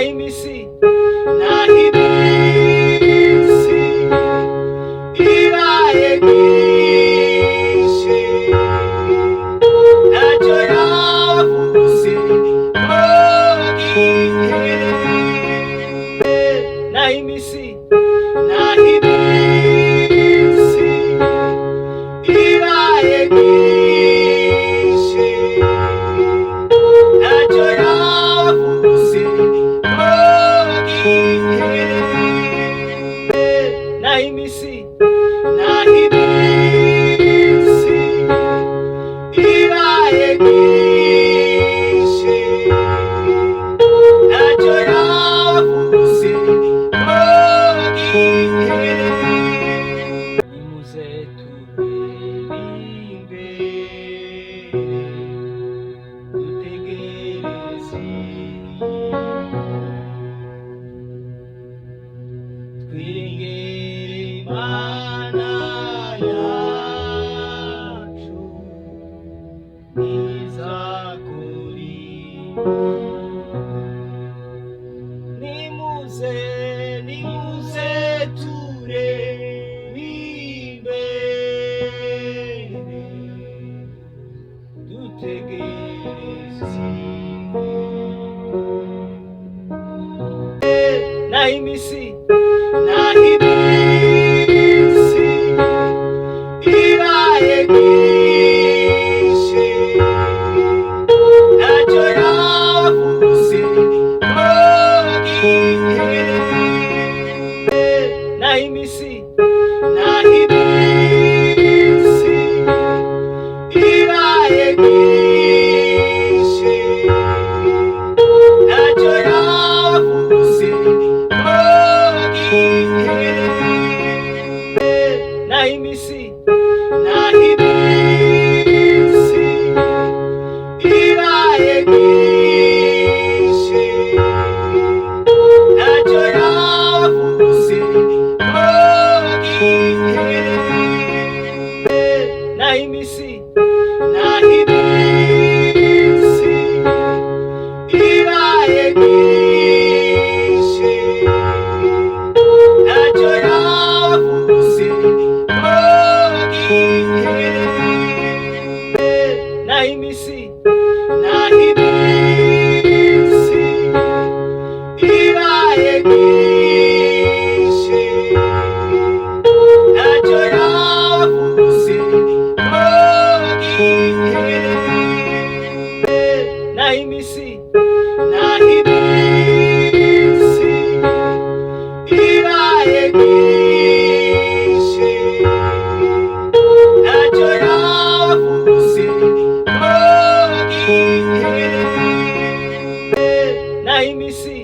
imisi ibaye myinshi ntacyo yavuze igihe imisi ibaye myinshi ntacyo yavuze imisi ibaye myinshi ntacyo yavuze nimuze turebe dutegereze twirengere Imana yacu izakuri nimuze turebe imbere dutegereze imisi ibaye myinshi ntacyo yavuze imisi ibaye myinshi ntacyo yavuze imisi ibaye myinshi ntacyo yavuze imisi ibaye myinshi ntacyo yavuze imisi ibaye myinshi ntacyo yavuze imisi ibaye myinshi ntacyo yavuze imisi